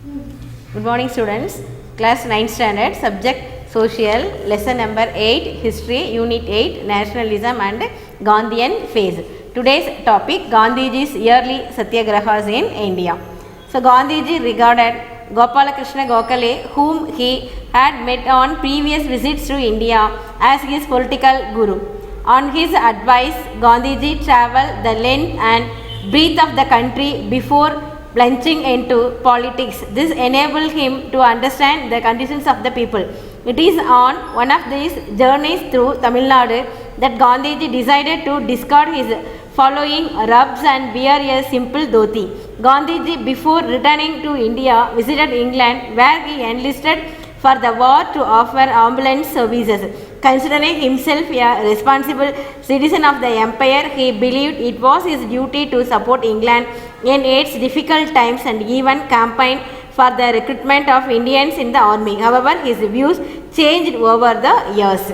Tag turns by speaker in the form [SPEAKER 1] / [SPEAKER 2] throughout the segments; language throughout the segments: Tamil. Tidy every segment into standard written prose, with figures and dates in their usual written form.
[SPEAKER 1] Good morning students. Class 9th standard, subject social, lesson number 8, history, unit 8, nationalism and Gandhian phase. Today's topic, Gandhiji's early sathyagrahas in India. So Gandhiji regarded Gopalakrishna Gokhale, whom he had met on previous visits to India, as his political guru. On his advice, Gandhiji travelled the length and breadth of the country before plunging into politics. This enabled him to understand the conditions of the people. It is on one of these journeys through Tamil Nadu that Gandhiji decided to discard his following robes and wear a simple dhoti. Gandhiji, before returning to India, visited England, where he enlisted for the war to offer ambulance services. Considering himself a responsible citizen of the empire, he believed it was his duty to support England in its difficult times and even campaigned for the recruitment of Indians in the army. However, his views changed over the years.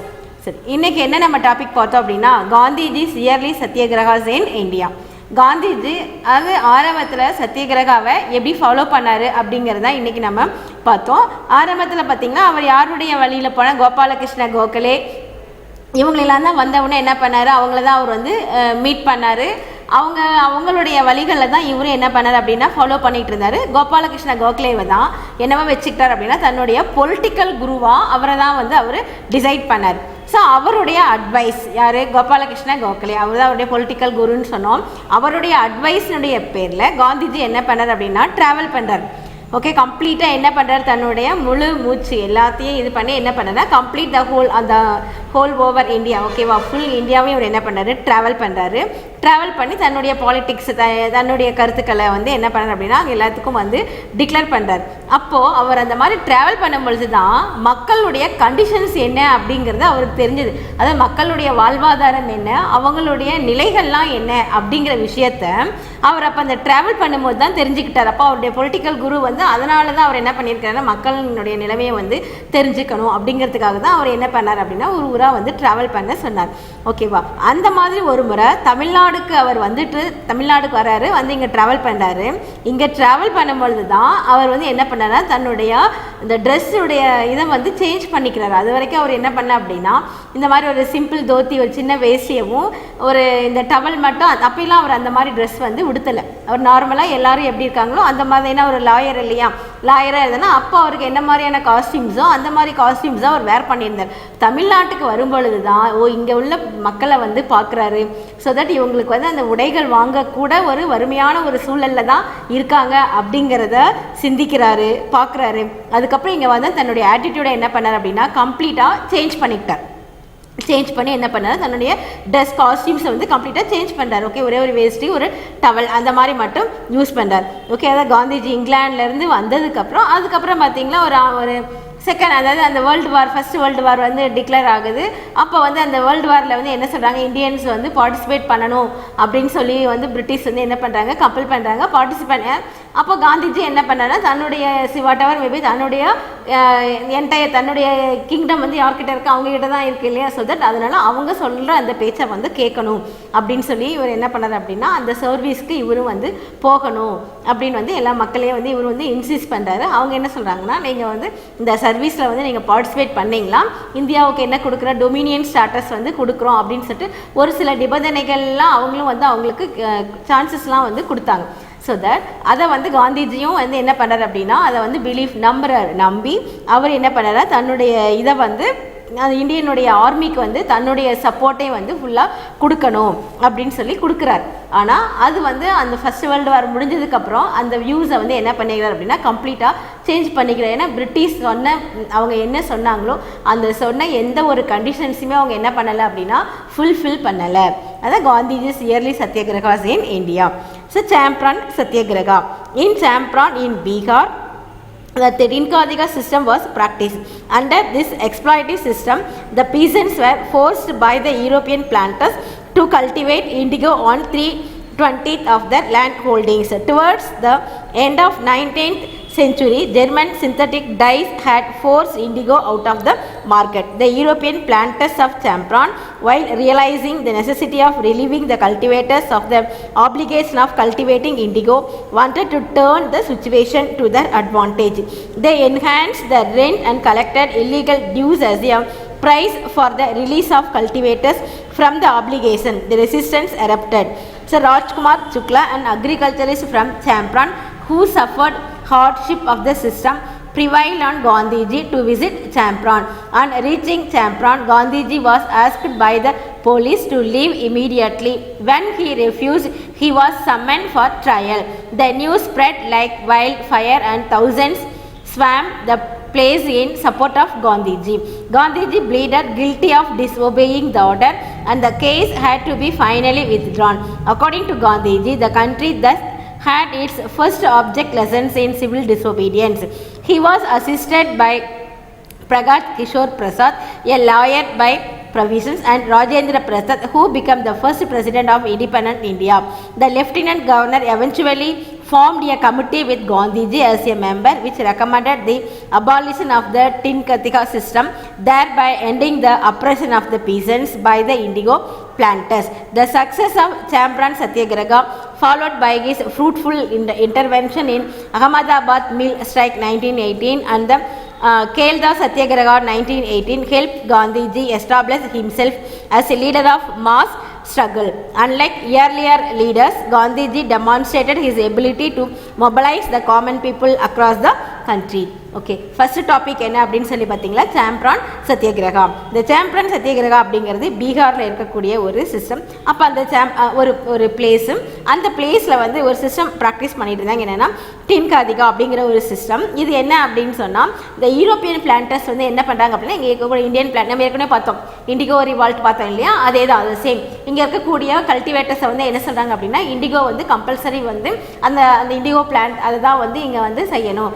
[SPEAKER 1] சரி, இன்றைக்கி என்ன நம்ம டாபிக் பார்த்தோம் அப்படின்னா Gandhiji's early satyagrahas in India. Gandhiji அது ஆரம்பத்தில் சத்யாகிரகாவை எப்படி ஃபாலோ பண்ணார் அப்படிங்கிறத இன்றைக்கி நம்ம பார்த்தோம். ஆரம்பத்தில் பார்த்திங்கன்னா அவர் யாருடைய வழியில் போனால் கோபாலகிருஷ்ண கோகலே இவங்களெல்லாம் தான் வந்தவுடனே என்ன பண்ணார், அவங்கள தான் அவர் வந்து மீட் பண்ணார். அவங்களுடைய வழிகளில் தான் இவரும் என்ன பண்ணார் அப்படின்னா ஃபாலோ பண்ணிகிட்டு இருந்தார். கோபாலகிருஷ்ண கோகலேவை தான் என்னவா வச்சுக்கிட்டார் அப்படின்னா தன்னுடைய பொலிட்டிக்கல் குருவாக அவரை தான் வந்து அவர் டிசைட் பண்ணார். ஸோ அவருடைய அட்வைஸ் யார், கோபாலகிருஷ்ண கோகலே, அவர் தான் அவருடைய பொலிட்டிக்கல் குருன்னு சொன்னோம். அவருடைய அட்வைஸினுடைய பேரில் காந்திஜி என்ன பண்ணார் அப்படின்னா ட்ராவல் பண்ணுறார். ஓகே, கம்ப்ளீட்டாக என்ன பண்ணுறாரு, தன்னுடைய முழு மூச்சு எல்லாத்தையும் இது பண்ணி என்ன பண்ணுறா கம்ப்ளீட் அந்த ஹோல் ஓவர் இந்தியா, ஓகேவா, ஃபுல் இந்தியாவையும் அவர் என்ன பண்ணுறாரு ட்ராவல் பண்ணுறாரு. ட்ராவல் பண்ணி தன்னுடைய பாலிட்டிக்ஸ் தன்னுடைய கருத்துக்களை வந்து என்ன பண்ணுறாரு அப்படின்னா எல்லாத்துக்கும் வந்து டிக்ளேர் பண்ணுறாரு. அப்போது அவர் அந்த மாதிரி ட்ராவல் பண்ணும்பொழுது தான் மக்களுடைய கண்டிஷன்ஸ் என்ன அப்படிங்கிறது அவருக்கு தெரிஞ்சது. அதாவது மக்களுடைய வாழ்வாதாரம் என்ன, அவங்களுடைய நிலைகள்லாம் என்ன அப்படிங்கிற விஷயத்த அவர் அப்போ அந்த ட்ராவல் பண்ணும்போது தான் தெரிஞ்சுக்கிட்டார். அப்போ அவருடைய பொலிட்டிக்கல் குரு வந்து அதனால தான் அவர் என்ன பண்ணியிருக்காருன்னா மக்களினுடைய நிலைமையை வந்து தெரிஞ்சுக்கணும் அப்படிங்கிறதுக்காக தான் அவர் என்ன பண்ணார் அப்படின்னா ஒரு ஊராக வந்து ட்ராவல் பண்ண சொன்னார். ஓகேவா, அந்த மாதிரி ஒரு முறை தமிழ்நாடுக்கு அவர் வந்துட்டு தமிழ்நாடுக்கு வராரு, வந்து இங்கே ட்ராவல் பண்ணுறாரு. இங்கே ட்ராவல் பண்ணும்பொழுது தான் அவர் வந்து என்ன பண்ணார்னா தன்னுடைய இந்த ட்ரெஸ்ஸுடைய இதை வந்து சேஞ்ச் பண்ணிக்கிறார். அது வரைக்கும் அவர் என்ன பண்ண அப்படின்னா இந்த மாதிரி ஒரு சிம்பிள் தோத்தி ஒரு சின்ன வேஷ்டியவும் ஒரு இந்த டவல் மட்டும், அப்பெல்லாம் அவர் அந்த மாதிரி ட்ரெஸ் வந்து உடுத்தலை. அவர் நார்மலாக எல்லாரும் எப்படி இருக்காங்களோ அந்த மாதிரி, ஏன்னா ஒரு லாயர் இல்லையா, லாயராக இருந்ததுன்னா அப்போ அவருக்கு என்ன மாதிரியான காஸ்டியூம்ஸோ அந்த மாதிரி காஸ்டியூம்ஸோ அவர் வேர் பண்ணியிருந்தார். தமிழ்நாட்டுக்கு வரும்பொழுது தான் இங்கே உள்ள மக்களை வந்து பார்க்குறாரு. ஸோ தட் இவங்களுக்கு வந்து அந்த உடைகள் வாங்கக்கூட ஒரு வறுமையான ஒரு சூழலில் தான் இருக்காங்க அப்படிங்கிறத சிந்திக்கிறாரு, பார்க்குறாரு. அதுக்கப்புறம் இங்கே வந்து தன்னுடைய ஆட்டிடியூடை என்ன பண்ணார் அப்படின்னா கம்ப்ளீட்டாக சேஞ்ச் பண்ணிக்கிட்டார். சேஞ்ச் பண்ணி என்ன பண்ணார், தன்னுடைய ட்ரெஸ் காஸ்டியூம்ஸை வந்து கம்ப்ளீட்டாக சேஞ்ச் பண்ணுறார். ஓகே, ஒரே ஒரு வேஷ்டி ஒரு டவல் அந்த மாதிரி மட்டும் யூஸ் பண்ணுறார். ஓகே, அதாவது காந்திஜி இங்கிலாந்துலேருந்து வந்ததுக்கப்புறம் அதுக்கப்புறம் பார்த்திங்கன்னா ஒரு செகண்ட், அதாவது அந்த world war, first world war வந்து டிக்ளேர் ஆகுது. அப்போ வந்து அந்த வேர்ல்டு வாரில் வந்து என்ன சொல்கிறாங்க, இந்தியன்ஸ் வந்து பார்ட்டிசிபேட் பண்ணணும் அப்படின்னு சொல்லி வந்து பிரிட்டிஷ் வந்து என்ன பண்ணுறாங்க, கம்பல் பண்ணுறாங்க பார்ட்டிசிபேட். அப்போ காந்திஜி என்ன பண்ணார்னா தன்னுடைய வாட் எவர் மேபி தன்னுடைய என்டையர் தன்னுடைய கிங்டம் வந்து யார்கிட்ட இருக்குது, அவங்ககிட்ட தான் இருக்குது இல்லையா. ஸோ தட் அதனால் அவங்க சொல்கிற அந்த பேச்சை வந்து கேட்கணும் அப்படின்னு சொல்லி இவர் என்ன பண்ணார் அப்படின்னா அந்த சர்வீஸ்க்கு இவரும் வந்து போகணும் அப்படின்னு வந்து எல்லா மக்களையும் வந்து இவர் வந்து இன்சிஸ்ட் பண்ணுறாரு. அவங்க என்ன சொல்கிறாங்கன்னா நீங்கள் வந்து இந்த சர்வீஸில் வந்து நீங்கள் பார்ட்டிசிபேட் பண்ணிங்களா, இந்தியாவுக்கு என்ன கொடுக்குற டொமினியன் ஸ்டாட்டஸ் வந்து கொடுக்குறோம் அப்படின்னு சொல்லிட்டு ஒரு சில நிபந்தனைகள்லாம் அவங்களும் வந்து அவங்களுக்கு சான்சஸ்லாம் வந்து கொடுத்தாங்க. ஸோ தட் அதை வந்து காந்திஜியும் வந்து என்ன பண்ணுறாரு அப்படின்னா அதை வந்து நம்பி அவர் என்ன பண்ணுறாரு தன்னுடைய இதை வந்து இந்தியனுடைய ஆர்மிக்கு வந்து தன்னுடைய சப்போர்ட்டையும் வந்து ஃபுல்லாக கொடுக்கணும் அப்படின்னு சொல்லி கொடுக்குறாரு. ஆனால் அது வந்து அந்த ஃபஸ்ட் வேர்ல்டு வார் முடிஞ்சதுக்கப்புறம் அந்த வியூஸை வந்து என்ன பண்ணிக்கிறார் அப்படின்னா கம்ப்ளீட்டாக சேஞ்ச் பண்ணிக்கிறார். ஏன்னா பிரிட்டிஷ் அவங்க என்ன சொன்னாங்களோ அந்த சொன்ன எந்த ஒரு கண்டிஷன்ஸுமே அவங்க என்ன பண்ணலை அப்படின்னா ஃபுல்ஃபில் பண்ணலை. அதான் Gandhiji's early satyagrahas in India. So Champaran satyagraha in Champaran in Bihar, the sathyagraha system was practiced. Under this exploitative system, the peasants were forced by the European planters to cultivate indigo on 3/20 of their land holdings. Towards the end of 19th century, German synthetic dyes had forced indigo out of the market. The European planters of Champaran, while realizing the necessity of relieving the cultivators of the obligation of cultivating indigo, wanted to turn the situation to their advantage. They enhanced the rent and collected illegal dues as a price for the release of cultivators from the obligation. The resistance erupted. So Rajkumar Shukla, an agriculturist from Champaran who suffered hardship of the system, prevailed on Gandhiji to visit Champaran. On reaching Champaran, Gandhiji was asked by the police to leave immediately. When he refused, he was summoned for trial. The news spread like wildfire and thousands swarmed the place in support of Gandhiji. Gandhiji pleaded guilty of disobeying the order and the case had to be finally withdrawn. According to Gandhiji, the country thus had its first object lessons in civil disobedience. He was assisted by Pragat Kishore Prasad, a lawyer by provisions, and Rajendra Prasad, who became the first president of independent India. The lieutenant governor eventually formed a committee with Gandhiji as a member, which recommended the abolition of the Tinkatika system, thereby ending the oppression of the peasants by the indigo planters. The success of Champaran Satyagraha, followed by his fruitful intervention in Ahmedabad mill strike 1918 and the Kelda Satyagraha 1918, helped Gandhiji establish himself as a leader of mass struggle. Unlike earlier leaders, Gandhiji demonstrated his ability to mobilize the common people across the country. Okay, first topic என்ன அப்படின்னு சொல்லி பார்த்தீங்களா, சாம்பிரான் சத்தியகிரகா. இந்த சாம்பிரான் சத்தியகிரகா அப்படிங்கிறது பீகாரில் இருக்கக்கூடிய ஒரு சிஸ்டம். அப்போ அந்த ஒரு பிளேஸும் அந்த பிளேஸில் வந்து ஒரு சிஸ்டம் ப்ராக்டிஸ் பண்ணிட்டு இருந்தாங்க. என்னென்னா டின்காதிகா அப்படிங்கிற ஒரு சிஸ்டம். இது என்ன அப்படின்னு சொன்னால், இந்த யூரோப்பியன் பிளான்டர்ஸ் வந்து என்ன பண்ணுறாங்க அப்படின்னா, இங்கே இருக்கக்கூடிய இந்தியன் பிளான் நம்ம ஏற்கனவே பார்த்தோம், இண்டிகோ ரிவால்ட் பார்த்தோம் இல்லையா, அதே தான், அது சேம். இங்கே இருக்கக்கூடிய கல்டிவேட்டர்ஸை வந்து என்ன சொல்கிறாங்க அப்படின்னா, இண்டிகோ வந்து கம்பல்சரி வந்து அந்த இண்டிகோ பிளான்ட் அதை தான் வந்து இங்கே வந்து செய்யணும்,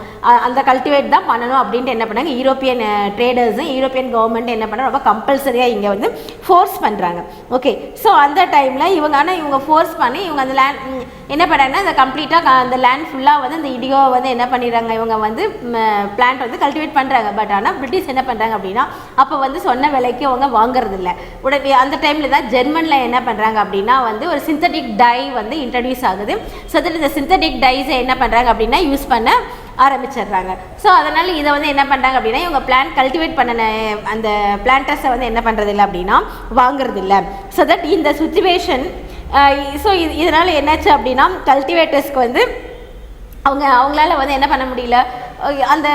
[SPEAKER 1] அந்த கல்டிவேட் தான் பண்ணணும் அப்படின்ட்டு என்ன பண்ணாங்க, யூரோப்பியன் ட்ரேடர்ஸும் யூரோப்பியன் கவர்மெண்ட் என்ன பண்ணுறாங்க, ரொம்ப கம்பல்சரியாக இங்கே வந்து ஃபோர்ஸ் பண்ணுறாங்க. ஓகே, ஸோ அந்த டைமில் இவங்க ஃபோர்ஸ் பண்ணி இவங்க அந்த லேண்ட் என்ன பண்ணுறாங்கன்னா, அந்த கம்ப்ளீட்டாக அந்த லேண்ட் ஃபுல்லாக வந்து அந்த இண்டிகோ வந்து என்ன பண்ணிடுறாங்க, இவங்க வந்து பிளான்ட் வந்து கல்டிவேட் பண்ணுறாங்க. பட் ஆனால் பிரிட்டிஷ் என்ன பண்ணுறாங்க அப்படின்னா, அப்போ வந்து சொன்ன விலைக்கு அவங்க வாங்குறதில்ல. உடனே அந்த டைமில் தான் ஜெர்மனில் என்ன பண்ணுறாங்க அப்படின்னா வந்து ஒரு சிந்தட்டிக் டை வந்து இன்ட்ரடியூஸ் ஆகுது. ஸோ அதில் இந்த சிந்தட்டிக் டைஸை என்ன பண்ணுறாங்க அப்படின்னா யூஸ் பண்ண ஆரம்பிச்சிடுறாங்க. ஸோ அதனால் இதை வந்து என்ன பண்ணுறாங்க அப்படின்னா, இவங்க பிளான்ட் கல்டிவேட் பண்ண அந்த பிளான்டர்ஸை வந்து என்ன பண்ணுறதில்ல அப்படின்னா வாங்குறதில்ல. ஸோ தட் இந்த சுச்சுவேஷன், ஸோ இதனால் என்னாச்சு அப்படின்னா, கல்டிவேட்டர்ஸ்க்கு வந்து அவங்களால வந்து என்ன பண்ண முடியல, அந்த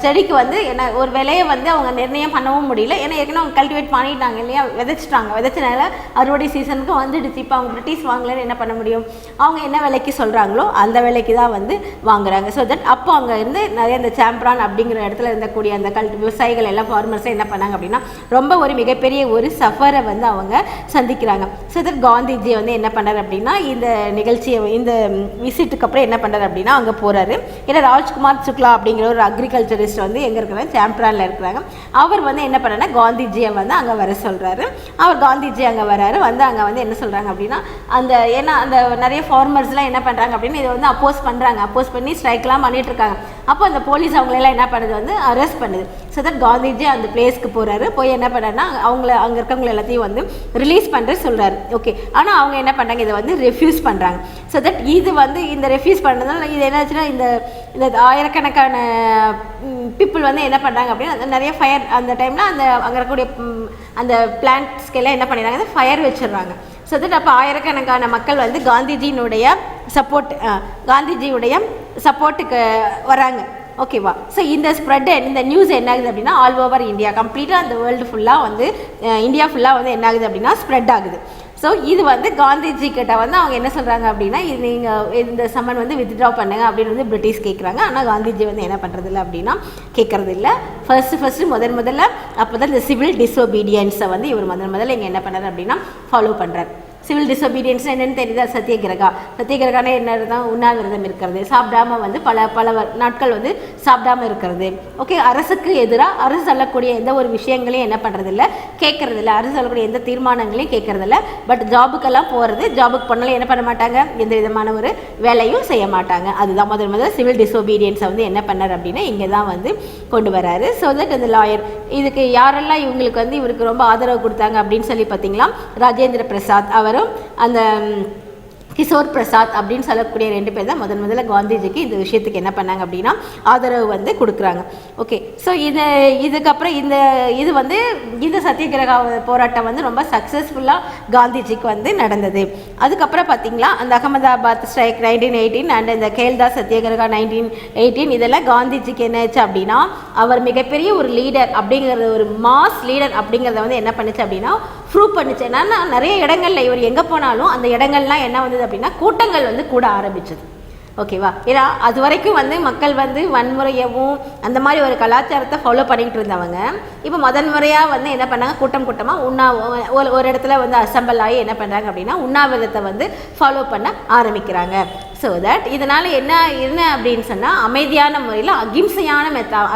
[SPEAKER 1] செடிக்கு வந்து என்ன ஒரு விலையை வந்து அவங்க நிர்ணயம் பண்ணவும் முடியல. ஏன்னா ஏற்கனவே அவங்க கல்டிவேட் பண்ணிட்டாங்க இல்லையா, விதைச்சனால அறுவடை சீசனுக்கு வந்துடுச்சு. இப்போ அவங்க பிரிட்டிஷ் வாங்கலன்னு என்ன பண்ண முடியும், அவங்க என்ன விலைக்கு சொல்கிறாங்களோ அந்த விலைக்கு தான் வந்து வாங்குறாங்க. ஸோ தட் அப்போ அங்கே இருந்து நிறைய இந்த சாம்பிரான் அப்படிங்கிற இடத்துல இருந்தக்கூடிய அந்த விவசாயிகள் எல்லாம் ஃபார்மர்ஸை என்ன பண்ணாங்க அப்படின்னா, ரொம்ப ஒரு மிகப்பெரிய ஒரு சஃபரை வந்து அவங்க சந்திக்கிறாங்க. ஸோ தட் காந்திஜி வந்து என்ன பண்ணுறாரு அப்படின்னா, இந்த நிகழ்ச்சியை இந்த விசிட்டுக்கு அப்புறம் என்ன பண்ணுறாரு அப்படின்னா அங்கே போகிறாரு. ஏன்னா ராஜ்குமார் சுக்லா அப்படிங்கிற ஒரு அக்ரிகல்ச்சரிஸ்ட் வந்து எங்கே இருக்கிறாங்க, சாம்பிரானில் இருக்கிறாங்க. அவர் வந்து என்ன பண்ணுறா, காந்திஜியை வந்து அங்கே வர சொல்கிறாரு. அவர் காந்திஜி அங்கே வராரு. வந்து அங்கே வந்து என்ன சொல்கிறாங்க அப்படின்னா, அந்த ஏன்னா அந்த நிறைய ஃபார்மர்ஸ்லாம் என்ன பண்ணுறாங்க அப்படின்னு இதை வந்து அப்போஸ் பண்ணுறாங்க. அப்போஸ் பண்ணி ஸ்ட்ரைக்லாம் பண்ணிட்டு இருக்காங்க. அப்போ அந்த போலீஸ் அவங்களெல்லாம் என்ன பண்ணுது வந்து அரெஸ்ட் பண்ணுது. ஸோ தட் காந்திஜி அந்த பிளேஸ்க்கு போகிறாரு. போய் என்ன பண்ணுறாருன்னா, அங்கே இருக்கவங்க எல்லாத்தையும் வந்து ரிலீஸ் பண்ணுற சொல்கிறாரு. ஓகே, ஆனால் அவங்க என்ன பண்ணுறாங்க, இதை வந்து ரெஃப்யூஸ் பண்ணுறாங்க. ஸோ தட் இது வந்து இந்த ரெஃப்யூஸ் பண்ணுறதுனால இது என்னாச்சுன்னா, இந்த ஆயிரக்கணக்கான பீப்புள் வந்து என்ன பண்ணுறாங்க அப்படின்னா, நிறைய ஃபயர் அந்த டைமில் அந்த அங்கே இருக்கக்கூடிய அந்த பிளான்ட்ஸ்க்கெல்லாம் என்ன பண்ணிடுறாங்க, ஃபயர் வச்சிடுறாங்க. ஸோ தட் அப்போ ஆயிரக்கணக்கான மக்கள் வந்து காந்திஜியினுடைய சப்போர்ட்டுக்கு வராங்க. ஓகேவா? ஸோ இந்த ஸ்ப்ரெட் இந்த நியூஸ் என்ன ஆகுது அப்படின்னா, ஆல் ஓவர் இந்தியா, கம்ப்ளீட்டாக அந்த வேர்ல்டு ஃபுல்லாக வந்து இந்தியா ஃபுல்லாக வந்து என்ன ஆகுது அப்படின்னா ஸ்ப்ரெட் ஆகுது. ஸோ இது வந்து காந்திஜி கிட்ட வந்து அவங்க என்ன சொல்கிறாங்க அப்படின்னா, இது நீங்கள் இந்த சம்மன் வந்து வித்ட்ரா பண்ணுங்க அப்படின்னு வந்து பிரிட்டிஷ் கேட்குறாங்க. ஆனால் காந்திஜி வந்து என்ன பண்ணுறதில்ல அப்படின்னா கேட்குறது இல்லை. ஃபர்ஸ்ட்டு முதல்ல அப்போ தான் இந்த சிவில் டிஸ்ஒபீடியன்ஸை வந்து இவர் முதல்ல இங்கே என்ன பண்ணுறாரு அப்படின்னா ஃபாலோ பண்ணுறாரு. சிவில் டிசோபீடியன்ஸ் என்னென்னு தெரியுதா? சத்தியகிரகா. சத்தியகிரகானே என்ன தான்? உண்ணாவிரதம் இருக்கிறது, சாப்பிடாம வந்து பல நாட்கள் வந்து சாப்பிடாம இருக்கிறது. ஓகே, அரசுக்கு எதிராக அரசு சொல்லக்கூடிய எந்த ஒரு விஷயங்களையும் என்ன பண்ணுறதில்ல, கேட்கறதில்ல. அரசு சொல்லக்கூடிய எந்த தீர்மானங்களையும் கேட்கறதில்ல. பட் ஜாபுக்கெல்லாம் போகிறது, ஜாபுக்கு பண்ணாலும் என்ன பண்ண மாட்டாங்க, எந்த விதமான ஒரு வேலையும் செய்ய மாட்டாங்க. அதுதான் முதல் சிவில் டிசோபீடியன்ஸை வந்து என்ன பண்ணார் அப்படின்னா இங்கே தான் வந்து கொண்டு வராரு. ஸோ தட் இந்த லாயர் இதுக்கு யாரெல்லாம் இவங்களுக்கு வந்து இவருக்கு ரொம்ப ஆதரவு கொடுத்தாங்க அப்படின்னு சொல்லி பார்த்தீங்களா, ராஜேந்திர பிரசாத் அவரும் அந்த கிஷோர் பிரசாத் அப்படின்னு சொல்லக்கூடிய 2 பேர் தான் முதல்ல காந்திஜிக்கு இந்த விஷயத்துக்கு என்ன பண்ணாங்க அப்படின்னா ஆதரவு வந்து கொடுக்குறாங்க. ஓகே, ஸோ இதுக்கப்புறம் இது வந்து இந்த சத்தியகிரக போராட்டம் வந்து ரொம்ப சக்ஸஸ்ஃபுல்லாக காந்திஜிக்கு வந்து நடந்தது. அதுக்கப்புறம் பார்த்தீங்களா அந்த அகமதாபாத் ஸ்ட்ரைக் 1918 அண்ட் இந்த கேல்தா சத்தியகிரகா 1918 இதெல்லாம் காந்திஜிக்கு என்ன ஆச்சு அப்படின்னா அவர் மிகப்பெரிய ஒரு லீடர் அப்படிங்கிறது, ஒரு மாஸ் லீடர் அப்படிங்கிறத வந்து என்ன பண்ணுச்சு அப்படின்னா ப்ரூவ் பண்ணுச்சு. என்னன்னா நிறைய இடங்கள்ல இவர் எங்கே போனாலும் அந்த இடங்கள்லாம் என்ன வந்தது அப்படின்னா கூட்டங்கள் வந்து கூட ஆரம்பிச்சது. ஓகேவா? ஏன்னா அது வரைக்கும் வந்து மக்கள் வந்து வன்முறையவும் அந்த மாதிரி ஒரு கலாச்சாரத்தை ஃபாலோ பண்ணிக்கிட்டு இருந்தவங்க இப்போ முதன்முறையாக வந்து என்ன பண்ணாங்க, கூட்டமாக ஒரு இடத்துல வந்து அசம்பிள் ஆகி என்ன பண்ணுறாங்க அப்படின்னா உண்ணாவிரதத்தை வந்து ஃபாலோ பண்ண ஆரம்பிக்கிறாங்க. ஸோ தட் இதனால் என்ன அப்படின்னு சொன்னால் அமைதியான முறையில்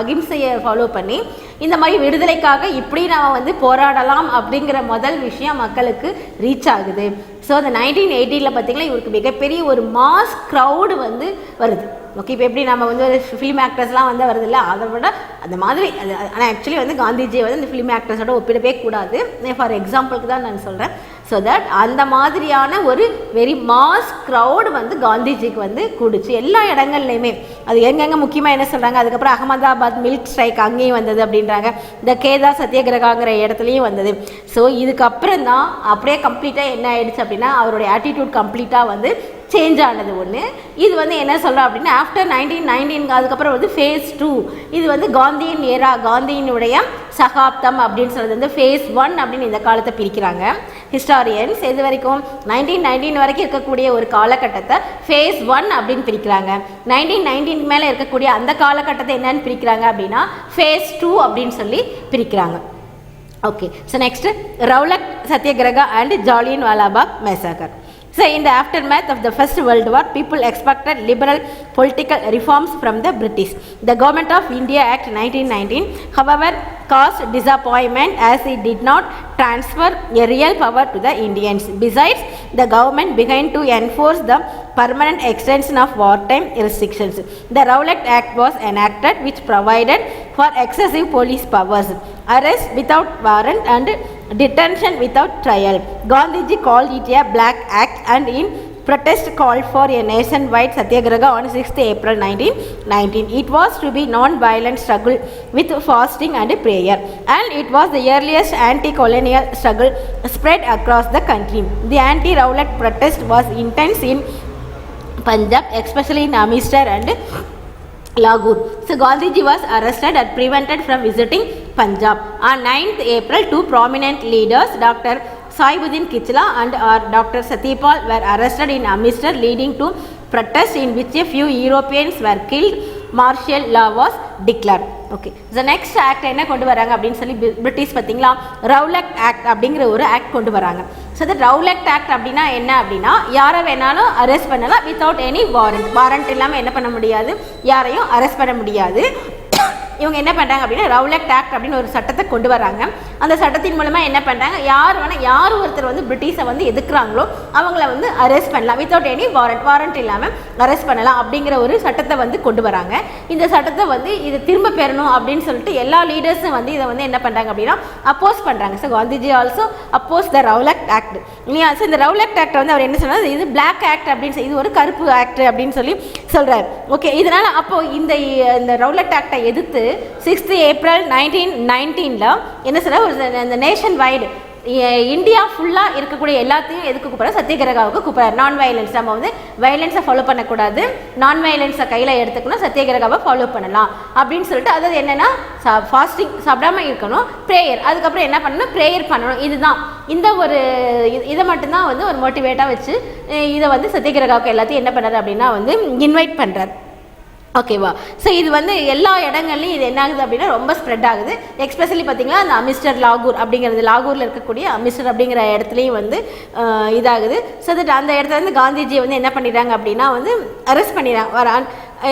[SPEAKER 1] அகிம்சையை ஃபாலோ பண்ணி இந்த மாதிரி விடுதலைக்காக இப்படி நாம் வந்து போராடலாம் அப்படிங்கிற முதல் விஷயம் மக்களுக்கு ரீச் ஆகுது. ஸோ அந்த 1918 பார்த்தீங்கன்னா இவருக்கு மிகப்பெரிய ஒரு மாஸ் க்ரௌடு வந்து வருது. ஓகே, இப்போ எப்படி நம்ம வந்து ஒரு ஃபிலிம் ஆக்டர்ஸ்லாம் வந்து வருது இல்லை, அதை விட அந்த மாதிரி ஆனால் ஆக்சுவலி வந்து காந்திஜியை வந்து இந்த ஃபிலிம் ஆக்டர்ஸோட ஒப்பிடவே கூடாது. ஃபார் எக்ஸாம்பிளுக்கு தான் நான் சொல்கிறேன். ஸோ தட் அந்த மாதிரியான ஒரு வெரி மாஸ் க்ரௌடு வந்து காந்திஜிக்கு வந்து கூடுச்சு எல்லா இடங்கள்லையுமே. அது எங்கெங்கே முக்கியமாக என்ன சொல்கிறாங்க, அதுக்கப்புறம் அகமதாபாத் மில்க் ஸ்ட்ரைக் அங்கேயும் வந்தது அப்படின்றாங்க, இந்த கேதா சத்தியகிரகாங்கிற இடத்துலையும் வந்தது. ஸோ இதுக்கப்புறம் தான் அப்படியே கம்ப்ளீட்டாக என்ன ஆயிடுச்சு அப்படின்னா அவருடைய ஆட்டிடியூட் கம்ப்ளீட்டாக வந்து சேஞ்ச் ஆனது ஒன்று. இது வந்து என்ன சொல்கிறோம் அப்படின்னா ஆஃப்டர் 1919 அதுக்கப்புறம் வந்து ஃபேஸ் 2 இது வந்து காந்தியின் ஏரா, காந்தியினுடைய சகாப்தம் அப்படின்னு சொல்கிறது வந்து ஃபேஸ் 1 அப்படின்னு இந்த காலத்தை பிரிக்கிறாங்க ஹிஸ்டாரியன்ஸ். இது வரைக்கும் 1919 வரைக்கும் இருக்கக்கூடிய ஒரு காலகட்டத்தை ஃபேஸ் 1 அப்படின்னு பிரிக்கிறாங்க. 1919 மேலே இருக்கக்கூடிய அந்த காலகட்டத்தை என்னன்னு பிரிக்கிறாங்க அப்படின்னா ஃபேஸ் 2 அப்படின்னு சொல்லி பிரிக்கிறாங்க. Okay, so next Rowlatt satyagraha and Jallianwala Bagh massacre. So in the aftermath of the First World War, people expected liberal political reforms from the British. The Government of India Act 1919, however, caused disappointment as it did not transfer a real power to the Indians. Besides, the government began to enforce the permanent extension of wartime restrictions. The Rowlatt Act was enacted, which provided for excessive police powers, arrest without warrant and detention without trial. Gandhiji called it a black act and in protest called for a nationwide satyagraha on 6th April 1919. It was to be non-violent struggle with fasting and prayer, and it was the earliest anti-colonial struggle spread across the country. The anti-Rowlatt protest was intense in Punjab, especially in Amritsar and Lahore. So Gandhiji was arrested and prevented from visiting Punjab. On 9th April, 2 prominent leaders, Dr. Saibuddin Kichla and Dr. Satyapal, were arrested in Amritsar, leading to protests in which a few Europeans were killed. Martial law was declared. Okay, the next act என்ன கொண்டு வராங்க அப்படின்னு சொல்லி பிரிட்டிஷ் பார்த்தீங்களா ரவுலட் ஆக்ட் அப்படிங்கிற ஒரு ஆக்ட் கொண்டு வராங்க. ஸோ இந்த ரவுலட் ஆக்ட் அப்படின்னா என்ன அப்படின்னா யாரை வேணாலும் அரெஸ்ட் பண்ணலாம் வித்தவுட் எனி வாரண்ட் இல்லாமல் என்ன பண்ண முடியாது, யாரையும் அரெஸ்ட் பண்ண முடியாது. இவங்க என்ன பண்ணுறாங்க அப்படின்னா ரவுலட் ஆக்ட் அப்படின்னு ஒரு சட்டத்தை கொண்டு வராங்க. அந்த சட்டத்தின் மூலமாக என்ன பண்ணுறாங்க, யார் ஒருத்தர் வந்து பிரிட்டிஷை வந்து எதிர்க்கிறாங்களோ அவங்கள வந்து அரெஸ்ட் பண்ணலாம் வித்தவுட் எனி வாரண்ட் இல்லாமல் அரெஸ்ட் பண்ணலாம் அப்படிங்கிற ஒரு சட்டத்தை வந்து கொண்டு வராங்க. இந்த சட்டத்தை வந்து இதை திரும்ப பெறணும் அப்படின்னு சொல்லிட்டு எல்லா லீடர்ஸும் வந்து இதை வந்து என்ன பண்ணுறாங்க அப்படின்னா அப்போஸ் பண்ணுறாங்க. ஸோ காந்திஜி ஆல்சோ அப்போஸ் த ரவுலட் ஆக்ட். ஸோ இந்த ரவுலட் ஆக்ட் வந்து அவர் என்ன சொன்னார், இது பிளாக் ஆக்ட் அப்படின்னு இது ஒரு கருப்பு ஆக்ட் அப்படின்னு சொல்லி சொல்கிறார். ஓகே, இதனால் அப்போது இந்த ரவுலட் ஆக்டை எதிர்த்து 6th April 1919 என்ன சொல்ற இந்த நேஷன் வைடு இந்தியா ஃபுல்லாக இருக்கக்கூடிய எல்லாத்தையும் எதுக்கு கூப்பிட்றா, சத்தியகிரகாவுக்கு கூப்பிட்றாரு. நான் வயலன்ஸ், நம்ம வந்து வயலன்ஸை ஃபாலோ பண்ணக்கூடாது, நான் வயலன்ஸை கையில் எடுத்துக்கணும், சத்தியகிரகாவை ஃபாலோ பண்ணலாம் அப்படின்னு சொல்லிட்டு, அதாவது என்னென்னா ஃபாஸ்டிங் சாப்பிடாமல் இருக்கணும், ப்ரேயர், அதுக்கப்புறம் என்ன பண்ணணும், ப்ரேயர் பண்ணணும். இதுதான் இந்த ஒரு இதை மட்டும்தான் வந்து ஒரு மோட்டிவேட்டாக வச்சு இதை வந்து சத்தியகிரகாவுக்கு எல்லாத்தையும் என்ன பண்ணுறாரு அப்படின்னா வந்து இன்வைட் பண்ணுறாரு. ஓகேவா. ஸோ இது வந்து எல்லா இடங்கள்லையும் இது என்ன ஆகுது அப்படின்னா ரொம்ப ஸ்ப்ரெட் ஆகுது. எக்ஸ்பெஷலி பார்த்திங்கன்னா அந்த அமிஸ்டர் லாகூர் அப்படிங்கிறது, லாகூரில் இருக்கக்கூடிய அமிஸ்டர் அப்படிங்கிற இடத்துலையும் வந்து இதாகுது. ஸோ தட் அந்த இடத்துல வந்து காந்திஜி வந்து என்ன பண்ணிடுறாங்க அப்படின்னா வந்து அரெஸ்ட் பண்ணிடுறாங்க.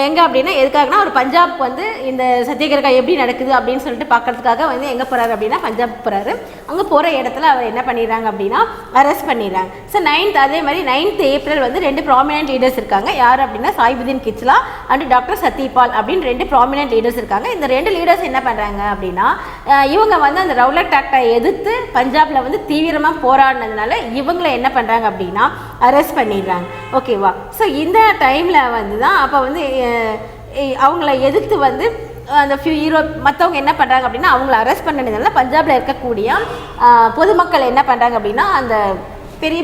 [SPEAKER 1] எங்கே அப்படின்னா எதுக்காகனா ஒரு பஞ்சாப் வந்து இந்த சத்தியகிரகா எப்படி நடக்குது அப்படின்னு சொல்லிட்டு பார்க்கறதுக்காக வந்து எங்கே போகிறாரு அப்படின்னா பஞ்சாப் போகிறாரு. அங்கே போகிற இடத்துல அவர் என்ன பண்ணிடுறாங்க அப்படின்னா அரெஸ்ட் பண்ணிடுறாங்க. ஸோ அதே மாதிரி 9th ஏப்ரல் வந்து 2 ப்ராமினென்ட் லீடர்ஸ் இருக்காங்க. யார் அப்படின்னா சாஹிபுதீன் கிச்லா அண்ட் டாக்டர் சத்யபால் அப்படின்னு 2 ப்ராமினென்ட் லீடர்ஸ் இருக்காங்க. இந்த 2 லீடர்ஸ் என்ன பண்ணுறாங்க அப்படின்னா இவங்க வந்து அந்த ரவுலட் ஆக்டை எதிர்த்து பஞ்சாபில் வந்து தீவிரமாக போராடினதுனால இவங்களை என்ன பண்ணுறாங்க அப்படின்னா அரெஸ்ட் பண்ணிடுறாங்க. ஓகேவா. ஸோ இந்த டைமில் வந்து தான் அப்போ வந்து அவங்கள எதிர்த்து வந்து அந்த மற்றவங்க என்ன பண்ணுறாங்க அப்படின்னா அவங்கள அரெஸ்ட் பண்ணதுனால பஞ்சாபில் இருக்கக்கூடிய பொதுமக்கள் என்ன பண்ணுறாங்க அப்படின்னா அந்த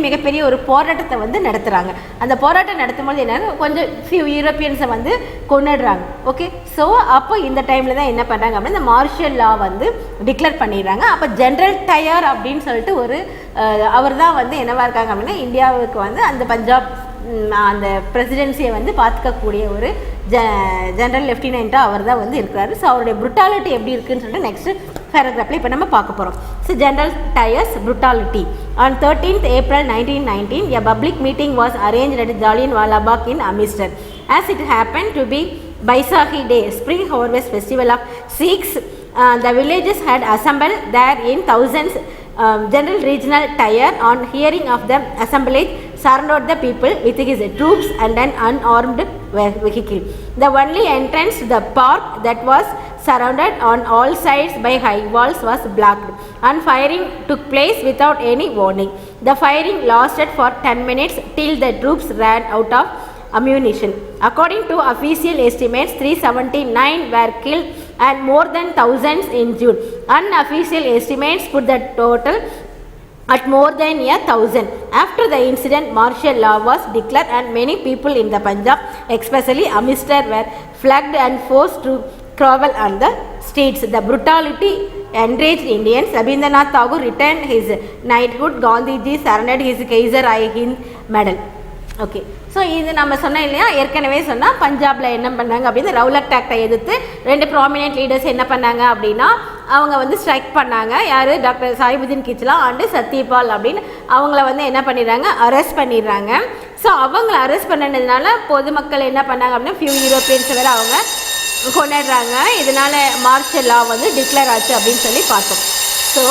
[SPEAKER 1] மிகப்பெரிய ஒரு போராட்டத்தை வந்து நடத்துகிறாங்க. அந்த போராட்டம் நடத்தும்போது என்னன்னா கொஞ்சம் யூரோப்பியன்ஸை வந்து கொண்டுடுறாங்க. ஓகே. ஸோ அப்போ இந்த டைமில் தான் என்ன பண்ணுறாங்க அப்படின்னா இந்த மார்ஷியல் லா வந்து டிக்ளேர் பண்ணிடுறாங்க. அப்போ ஜென்ரல் டயர் அப்படின்னு சொல்லிட்டு ஒரு அவர் தான் வந்து என்னவா இருக்காங்க அப்படின்னா இந்தியாவுக்கு வந்து அந்த பஞ்சாப் அந்த பிரசிடென்சியை வந்து பார்த்துக்கக்கூடிய ஒரு ஜென்ரல் லெஃப்டினெண்ட்டாக அவர் தான் வந்து இருக்கிறாரு. ஸோ அவருடைய ப்ரூட்டாலிட்டி எப்படி இருக்குன்னு சொல்லிட்டு நெக்ஸ்ட் பேராகிராஃபில் இப்போ நம்ம பார்க்க போகிறோம். So general tyres brutality. On 13th April 1919, a public meeting was arranged at Jallianwala Bagh in Amritsar. As it happened to be Baisakhi Day, spring harvest festival of Sikhs, the villagers had assembled there in thousands. General Regional Tyer, on hearing of the assemblage, surrounded the people with his troops and an unarmed vehicle. The only entrance to the park that was surrounded on all sides by high walls was blocked, and firing took place without any warning. The firing lasted for 10 minutes till the troops ran out of ammunition. According to official estimates, 379 were killed and more than thousands injured. Unofficial estimates put the total at more than 1,000. After the incident, martial law was declared and many people in the Punjab, especially Amritsar, were flogged and forced to crawl on the streets. The brutality enraged Indians. Rabindranath Tagore returned his knighthood. Gandhiji surrendered his Kaiser-i-Hind medal. Okay. So இது நம்ம சொன்னோம் இல்லையா, ஏற்கனவே சொன்னால் பஞ்சாபில் என்ன பண்ணாங்க அப்படின்னா ரவுலட் ஆக்டை எதிர்த்து 2 ப்ராமினென்ட் லீடர்ஸ் என்ன பண்ணாங்க அப்படின்னா அவங்க வந்து ஸ்ட்ரைக் பண்ணாங்க. யார்? டாக்டர் சாஹிபுதீன் கிச்லா அண்டு சத்யபால் அப்படின்னு அவங்கள வந்து என்ன பண்ணிடுறாங்க அரெஸ்ட் பண்ணிடுறாங்க. ஸோ அவங்கள அரெஸ்ட் பண்ணதுனால பொதுமக்கள் என்ன பண்ணாங்க அப்படின்னா யூரோப்பியன்ஸ் வேறு அவங்க கொண்டாடுறாங்க. இதனால மார்ஷல் லா வந்து டிக்ளேர் ஆச்சு அப்படின்னு சொல்லி பார்த்தோம். ஸோ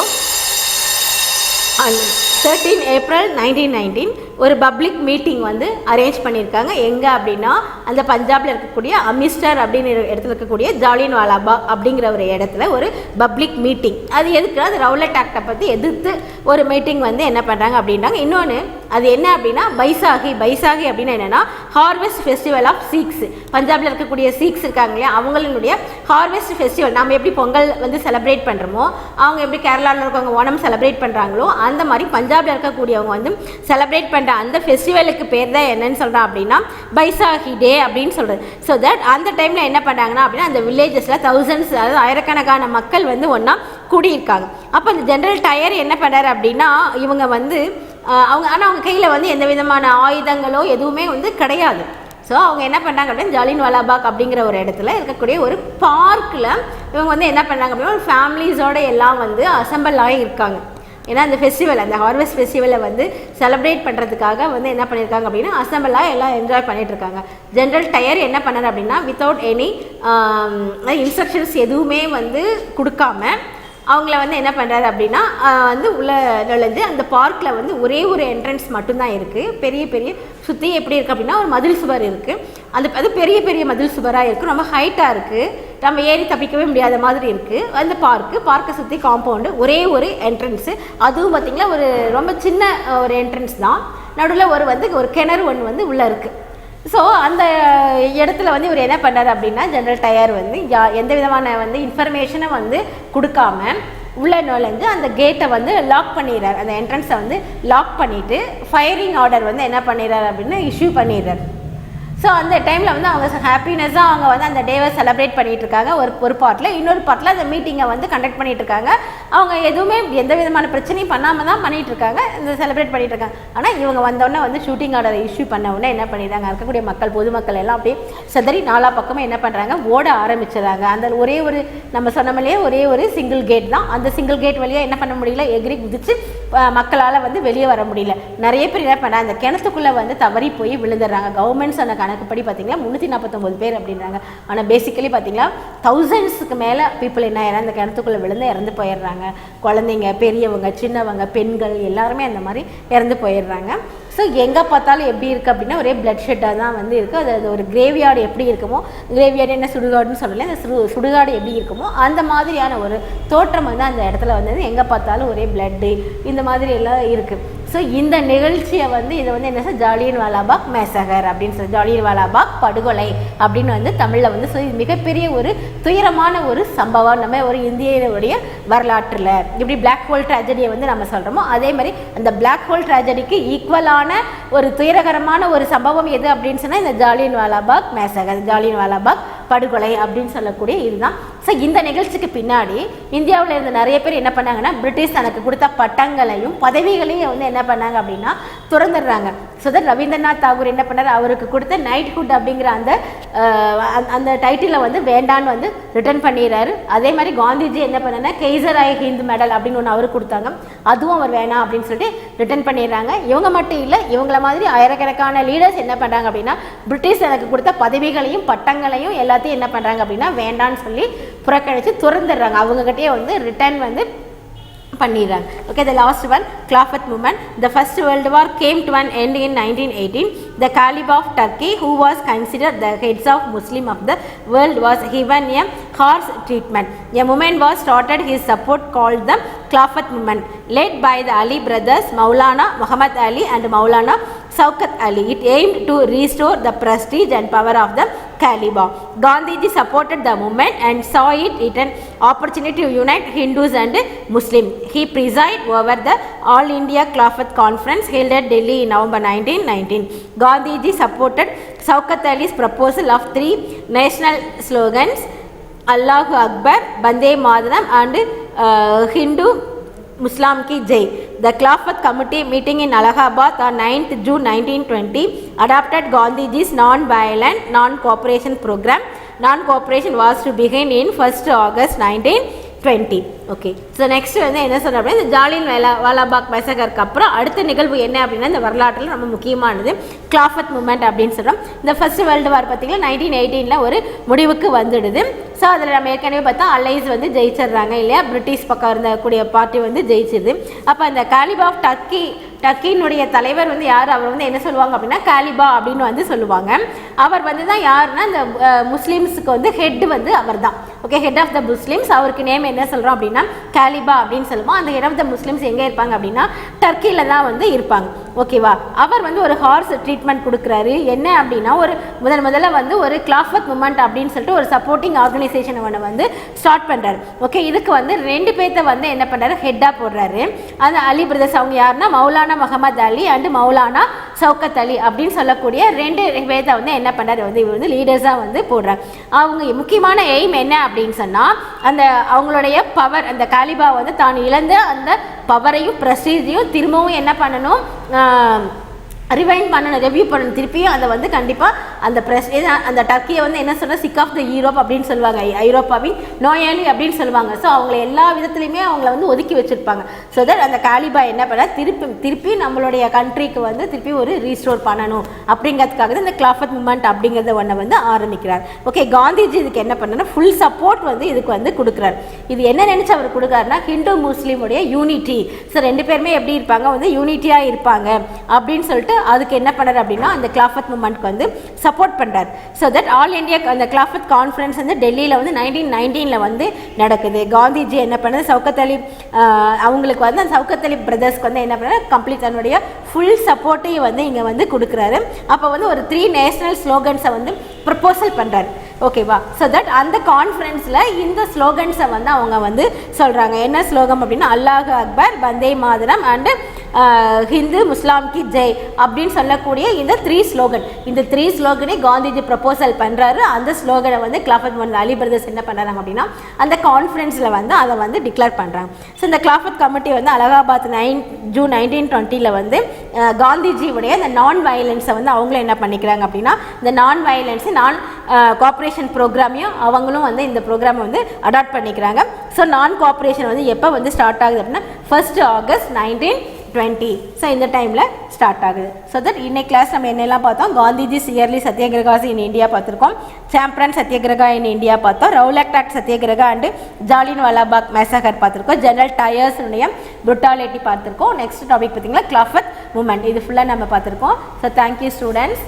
[SPEAKER 1] 13 ஏப்ரல் 1919 ஒரு பப்ளிக் மீட்டிங் வந்து அரேஞ்ச் பண்ணியிருக்காங்க. எங்கே அப்படின்னா அந்த பஞ்சாபில் இருக்கக்கூடிய அமிஸ்டர் அப்படின்னு இடத்துல இருக்கக்கூடிய ஜாலியன்வாலா பாக் அப்படிங்கிற ஒரு இடத்துல ஒரு பப்ளிக் மீட்டிங். அது எதுக்குன்னா அது ரவுலட் ஆக்டை பற்றி எதிர்த்து ஒரு மீட்டிங் வந்து என்ன பண்ணுறாங்க அப்படின்றாங்க. இன்னொன்று அது என்ன அப்படின்னா பைசாகி அப்படின்னா என்னென்னா ஹார்வெஸ்ட் ஃபெஸ்டிவல் ஆஃப் சீக்ஸ். பஞ்சாபில் இருக்கக்கூடிய சீக்ஸ் இருக்காங்க இல்லையா, அவங்களுடைய ஹார்வெஸ்ட் ஃபெஸ்டிவல் நம்ம எப்படி பொங்கல் வந்து செலிப்ரேட் பண்ணுறோமோ, அவங்க எப்படி கேரளாவில் இருக்கவங்க ஓணம் செலிப்ரேட் பண்ணுறாங்களோ அந்த மாதிரி பஞ்சாபில் இருக்கக்கூடியவங்க வந்து செலிப்ரேட் பண்ணுற அந்த ஃபெஸ்டிவலுக்கு பேர் தான் என்னன்னு சொல்கிறோம் அப்படின்னா பைசாகி டே அப்படின்னு சொல்கிறது. ஸோ தட் அந்த டைமில் என்ன பண்ணாங்கன்னா அப்படின்னா அந்த வில்லேஜஸில் தௌசண்ட்ஸ், அதாவது ஆயிரக்கணக்கான மக்கள் வந்து ஒன்றா கூடியிருக்காங்க. அப்போ அந்த ஜென்ரல் டயர் என்ன பண்ணுறாரு அப்படின்னா இவங்க வந்து அவங்க கையில் வந்து எந்த விதமான ஆயுதங்களோ எதுவுமே வந்து கிடையாது. ஸோ அவங்க என்ன பண்ணாங்க அப்படின்னா ஜாலியன்வாலா பாக் அப்படிங்கிற ஒரு இடத்துல இருக்கக்கூடிய ஒரு பார்க்கில் இவங்க வந்து என்ன பண்ணாங்க அப்படின்னா ஒரு ஃபேமிலிஸோடு எல்லாம் வந்து அசம்பிள் ஆகி இருக்காங்க. ஏன்னா அந்த ஃபெஸ்டிவல், அந்த ஹார்வெஸ்ட் ஃபெஸ்டிவலை வந்து செலிப்ரேட் பண்ணுறதுக்காக வந்து என்ன பண்ணியிருக்காங்க அப்படின்னா அசம்பிளாக எல்லாம் என்ஜாய் பண்ணிகிட்ருக்காங்க. ஜென்ரல் டயர் என்ன பண்ணார் அப்படின்னா வித்தவுட் எனி இன்ஸ்ட்ரக்ஷன்ஸ் எதுவுமே வந்து கொடுக்காம அவங்கள வந்து என்ன பண்ணுறாரு அப்படின்னா வந்து உள்ள நுழைஞ்சு அந்த பார்க்கில் வந்து ஒரே ஒரு என்ட்ரன்ஸ் மட்டும்தான் இருக்குது. பெரிய சுற்றி எப்படி இருக்குது அப்படின்னா ஒரு மதில் சுவர் இருக்குது. அது பெரிய மதில் சுவராக இருக்குது, ரொம்ப ஹைட்டாக இருக்குது, நம்ம ஏறி தப்பிக்கவே முடியாத மாதிரி இருக்குது. அந்த பார்க்கை சுற்றி காம்பவுண்டு, ஒரே ஒரு என்ட்ரன்ஸு, அதுவும் பார்த்திங்கன்னா ஒரு ரொம்ப சின்ன ஒரு என்ட்ரன்ஸ் தான். நடுவில் ஒரு கிணறு ஒன்று வந்து உள்ளே இருக்குது. ஸோ அந்த இடத்துல வந்து இவர் என்ன பண்ணார் அப்படின்னா ஜென்ரல் டயர் வந்து எந்த விதமான வந்து இன்ஃபர்மேஷனை வந்து கொடுக்காம உள்ளே நுழைஞ்சு அந்த கேட்டை வந்து லாக் பண்ணிடுறார். அந்த என்ட்ரன்ஸை வந்து லாக் பண்ணிவிட்டு ஃபயரிங் ஆர்டர் வந்து என்ன பண்ணிடுறார் அப்படின்னா இஷ்யூ பண்ணிடுறார். ஸோ அந்த டைமில் வந்து அவங்க ஹாப்பினஸ்ஸாக அவங்க வந்து அந்த டேவை செலிப்ரேட் பண்ணிகிட்டு இருக்காங்க. ஒரு பார்ட்டில், இன்னொரு பார்ட்டில் அந்த மீட்டிங்கை வந்து கண்டக்ட் பண்ணிகிட்டு இருக்காங்க. அவங்க எதுவுமே எந்த விதமான பிரச்சனையும் பண்ணாமல் தான் பண்ணிகிட்டு இருக்காங்க, இந்த செலிப்ரேட் பண்ணிகிட்டு இருக்காங்க. ஆனால் இவங்க வந்தோடனே வந்து ஷூட்டிங் ஆர்டர் இஷ்யூ பண்ண உடனே என்ன பண்ணிடுறாங்க, இருக்கக்கூடிய மக்கள், பொதுமக்கள் எல்லாம் அப்படியே சிதறி நாலா பக்கமும் என்ன பண்ணுறாங்க, ஓட ஆரம்பிச்சிடறாங்க. அந்த ஒரே ஒரு நம்ம சொன்னமலையே ஒரே ஒரு சிங்கிள் கேட் தான். அந்த சிங்கிள் கேட் வழியாக என்ன பண்ண முடியல, எகிரி குதிச்சு மக்களால் வந்து வெளியே வர முடியல. நிறைய பேர் என்ன பண்ணுறாங்க, அந்த கிணத்துக்குள்ளே வந்து தவறி போய் விழுந்துடுறாங்க. கவர்மெண்ட் சொன்ன கணக்குப்படி பார்த்தீங்கன்னா 349 பேர் அப்படின்றாங்க. ஆனால் பேசிக்கலி பார்த்தீங்கன்னா தௌசண்ட்ஸுக்கு மேலே பீப்புள் என்ன ஆயிரம் அந்த கிணத்துக்குள்ளே விழுந்து இறந்து போயிடுறாங்க. குழந்தைங்க, பெரியவங்க, சின்னவங்க, பெண்கள் எல்லாருமே அந்த மாதிரி இறந்து போயிடுறாங்க. ஸோ எங்கே பார்த்தாலும் எப்படி இருக்குது அப்படின்னா ஒரே பிளட் ஷெட்டாக தான் வந்து இருக்குது. அது ஒரு கிரேவியார்டு எப்படி இருக்குமோ, கிரேவியார்டு என்ன சுடுகாடுன்னு சொல்லலை, அந்த சுடுகாடு எப்படி இருக்குமோ அந்த மாதிரியான ஒரு தோற்றம் வந்து அந்த இடத்துல வந்தது. எங்கே பார்த்தாலும் ஒரே பிளட்டு இந்த மாதிரி எல்லாம் இருக்குது. ஸோ இந்த நிகழ்ச்சியை வந்து இதை வந்து என்ன சார், ஜாலியன் வாலாபாக் மேசகர் அப்படின்னு சொல்லி, ஜாலியன் வாலாபாக் படுகொலை அப்படின்னு வந்து தமிழில் வந்து. ஸோ இது மிகப்பெரிய ஒரு துயரமான ஒரு சம்பவம் நம்ம ஒரு இந்தியனுடைய வரலாற்றில். இப்படி பிளாக் ஹோல் ட்ராஜடியை வந்து நம்ம சொல்கிறோமோ அதே மாதிரி அந்த பிளாக் ஹோல் ட்ராஜடிக்கு ஈக்குவலான ஒரு துயரகரமான ஒரு சம்பவம் எது அப்படின்னு சொன்னால் இந்த ஜாலியன் வாலாபாக் மேசகர், ஜாலியன் வாலாபாக் படுகொலை அப்படின்னு சொல்லக்கூடிய இதுதான். ஸோ இந்த நிகழ்ச்சிக்கு பின்னாடி இந்தியாவில் இருந்த நிறைய பேர் என்ன பண்ணாங்கன்னா, பிரிட்டிஷ் தனக்கு கொடுத்த பட்டங்களையும் பதவிகளையும் வந்து என்ன பண்ணாங்க அப்படின்னா துறந்துடுறாங்க. ஸோ தட் ரவீந்திரநாத் தாகூர் என்ன பண்ணார், அவருக்கு கொடுத்த நைட்ஹுட் அப்படிங்கிற அந்த டைட்டிலை வந்து வேண்டான்னு வந்து ரிட்டர்ன் பண்ணிடுறாரு. அதே மாதிரி காந்திஜி என்ன பண்ணாங்கன்னா, கெய்சர் ஐ ஹிந்த் மெடல் அப்படின்னு ஒன்று அவருக்கு கொடுத்தாங்க, அதுவும் அவர் வேணாம் அப்படின்னு சொல்லிட்டு ரிட்டர்ன் பண்ணிடுறாங்க. இவங்க மட்டும் இல்லை, இவங்கள மாதிரி ஆயிரக்கணக்கான லீடர்ஸ் என்ன பண்ணுறாங்க அப்படின்னா, பிரிட்டிஷ் எனக்கு கொடுத்த பதவிகளையும் பட்டங்களையும் எல்லாத்தையும் என்ன பண்ணுறாங்க அப்படின்னா வேண்டான்னு சொல்லி புறக்கணித்து துறந்துடுறாங்க. அவங்ககிட்டயே வந்து ரிட்டர்ன் வந்து பண்ணிடுறாங்க. Okay, the last one, Khilafat movement. The first world war came to an end in 1918. The Caliph of Turkey, who was considered the heads of Muslim of the world, was given a harsh treatment. A movement was started his support called the Khilafat movement, led by the Ali brothers Maulana Muhammad Ali and Maulana Shaukat Ali. It aimed to restore the prestige and power of the Caliphate. Gandhiji supported the movement and saw it an opportunity to unite Hindus and Muslims. He presided over the All India Khilafat Conference held at Delhi in November 1919. Gandhiji supported Shaukat Ali's proposal of 3 national slogans, Allahu Akbar, Bande Mataram and Hindu Muslim ki Jai. The Khilafat Committee meeting in Allahabad on 9th June 1920 adopted Gandhiji's non-violent non-cooperation program. Non-cooperation was to begin in 1st August 1920. Okay, so next வந்து என்ன சொல்கிறோம் அப்படின்னா, இந்த ஜாலியன் வாலாபாக் மேசகருக்கு அப்புறம் அடுத்த நிகழ்வு என்ன அப்படின்னா, இந்த வரலாற்றில் ரொம்ப முக்கியமானது கிலாஃபத் மூமெண்ட் அப்படின்னு சொல்கிறோம். இந்த ஃபர்ஸ்ட் வேர்ல்டு வார் பார்த்திங்கன்னா 1918 ஒரு முடிவுக்கு வந்துடுது. ஸோ அதில் நம்ம ஏற்கனவே பார்த்தா அலைஸ் வந்து ஜெயிச்சிடுறாங்க இல்லையா, பிரிட்டிஷ் பக்கம் இருந்தக்கூடிய பார்ட்டி வந்து ஜெயிச்சிருது. அப்போ அந்த காலிப் ஆஃப் டர்க்கியினுடைய தலைவர் வந்து யார், அவர் வந்து என்ன சொல்லுவாங்க அப்படின்னா காலிபா அப்படின்னு வந்து சொல்லுவாங்க. அவர் வந்து தான் யாருன்னா இந்த முஸ்லீம்ஸுக்கு வந்து ஹெட் வந்து அவர் தான். Okay, head of the Muslims. அவருக்கு நேம் என்ன சொல்கிறோம் அப்படின்னா காலிபா அப்படின்னு சொல்லுவோம். அந்த ஹெட் ஆஃப் த முஸ்லீம்ஸ் எங்கே இருப்பாங்க அப்படின்னா டர்க்கியில் தான் வந்து இருப்பாங்க. ஓகேவா, அவர் வந்து ஒரு ஹார்ஸ் ட்ரீட்மெண்ட் கொடுக்குறாரு. என்ன அப்படின்னா ஒரு முதல்ல வந்து ஒரு கிலாஃபத் மூமெண்ட் அப்படின்னு சொல்லிட்டு ஒரு சப்போர்ட்டிங் ஆர்கனைசேஷனை வந்து ஸ்டார்ட் பண்ணுறாரு. ஓகே, இதுக்கு வந்து 2 பேர்த்த வந்து என்ன பண்ணுறாரு, ஹெட்டாக போடுறாரு. அந்த அலி பிரதர்ஸ் அவங்க யாருன்னா மௌலானா முகமது அலி அண்ட் மௌலானா ஷவுகத் அலி அப்படின்னு சொல்லக்கூடிய 2 பேர்த்த வந்து என்ன பண்ணுறாரு, வந்து இவர் வந்து லீடர்ஸாக வந்து போடுறாரு. அவங்க முக்கியமான எய்ம் என்ன அப்படின்னு சொன்னால், அந்த அவங்களுடைய பவர், அந்த காலிபா வந்து தான் இழந்த அந்த பவரையும் ப்ரெஸ்டீஜையும் திரும்பவும் என்ன பண்ணணும், ரிவைண்ட் பண்ணணும், ரெவ்யூ பண்ணணும். திருப்பியும் அதை வந்து கண்டிப்பாக அந்த அந்த டர்க்கியை வந்து என்ன சொல்கிற சிக் ஆஃப் த யூரோப் அப்படின்னு சொல்லுவாங்க, ஐரோப்பாவின் நோயாளி அப்படின்னு சொல்லுவாங்க. ஸோ அவங்கள எல்லா விதத்துலையுமே அவங்கள வந்து ஒதுக்கி வச்சுருப்பாங்க. ஸோ தட் அந்த காலிபா என்ன பண்ண திருப்பி நம்மளுடைய கண்ட்ரிக்கு வந்து திருப்பி ஒரு ரீஸ்டோர் பண்ணணும் அப்படிங்கிறதுக்காக தான் இந்த கிலாஃபத் மூமெண்ட் அப்படிங்கிறத ஒன்றை வந்து ஆரம்பிக்கிறார். ஓகே, காந்திஜி இதுக்கு என்ன பண்ணனா ஃபுல் சப்போர்ட் வந்து இதுக்கு வந்து கொடுக்குறாரு. இது என்ன நினச்சி அவர் கொடுக்குறாருன்னா ஹிந்து முஸ்லீமுடைய யூனிட்டி. ஸோ 2 பேருமே எப்படி இருப்பாங்க, வந்து யூனிட்டியாக இருப்பாங்க அப்படின்னு சொல்லிட்டு அதுக்கு என்ன பண்ணுறாரு அப்படின்னா அந்த கிலாஃபத் மூமெண்ட்க்கு வந்து சப்போர்ட் பண்ணுறாரு. ஸோ தட் ஆல் இண்டியா அந்த கிலாஃபத் கான்ஃபரன்ஸ் வந்து டெல்லியில் வந்து 1919 வந்து நடக்குது. காந்திஜி என்ன பண்ணுறது, ஷவுகத் அலி அவங்களுக்கு வந்து அந்த ஷவுகத் அலி பிரதர்ஸ்க்கு வந்து என்ன பண்ணுறாரு, கம்ப்ளீட் தன்னுடைய ஃபுல் சப்போர்ட்டையும் வந்து இங்கே வந்து கொடுக்குறாரு. அப்போ வந்து ஒரு 3 நேஷனல் ஸ்லோகன்ஸை வந்து ப்ரப்போசல் பண்ணுறாரு. ஓகேவா. ஸோ தட் அந்த கான்ஃபரன்ஸில் இந்த ஸ்லோகன்ஸை வந்து அவங்க வந்து சொல்கிறாங்க. என்ன ஸ்லோகம் அப்படின்னா அல்லாஹ் அக்பர், வந்தே மாதரம் அண்டு ஹிந்து முஸ்லாம் கி ஜெய் அப்படின்னு சொல்லக்கூடிய இந்த 3 ஸ்லோகன். இந்த 3 ஸ்லோகனை காந்திஜி ப்ரப்போசல் பண்ணுறாரு. அந்த ஸ்லோகனை வந்து கிலாஃபத் முகமது அலி பிரதர்ஸ் என்ன பண்ணுறாங்க அப்படின்னா அந்த கான்ஃபரன்ஸில் வந்து அதை வந்து டிக்ளேர் பண்ணுறாங்க. ஸோ இந்த கிலாஃபத் கமிட்டி வந்து அலகாபாத் ஜூன் 1920 வந்து காந்திஜியுடைய இந்த நான் வயலன்ஸை வந்து அவங்களும் என்ன பண்ணிக்கிறாங்க அப்படின்னா இந்த நான் வயலன்ஸு நான் கோஆப்ரேஷன் ப்ரோக்ராமையும் அவங்களும் வந்து இந்த ப்ரோக்ராமை வந்து அடாப்ட் பண்ணிக்கிறாங்க. ஸோ நான் கோஆப்ரேஷன் வந்து எப்போ வந்து ஸ்டார்ட் ஆகுது அப்படின்னா 1 ஆகஸ்ட் 1920. ஸோ இந்த டைமில் ஸ்டார்ட் ஆகுது. ஸோ தட் இன்னைக்கு கிளாஸ் நம்ம என்னெல்லாம் பார்த்தோம், காந்திஜிஸ் இயர்லி சத்யாகிரகாஸ் இன் இந்தியா பார்த்துருக்கோம், சாம்பிரான் சத்யாகிரகா இன் இந்தியா பார்த்தோம், Rowlatt act satyagraha and Jallianwala வாலாபாக் மேசகர் பார்த்துருக்கோம், ஜெனரல் டயர்ஸுடைய புருட்டாலிட்டி பார்த்துருக்கோம். நெக்ஸ்ட் டாபிக் பார்த்தீங்கன்னா கிலாஃபத் மூமெண்ட். இது ஃபுல்லாக நம்ம பார்த்துருக்கோம். So thank you students.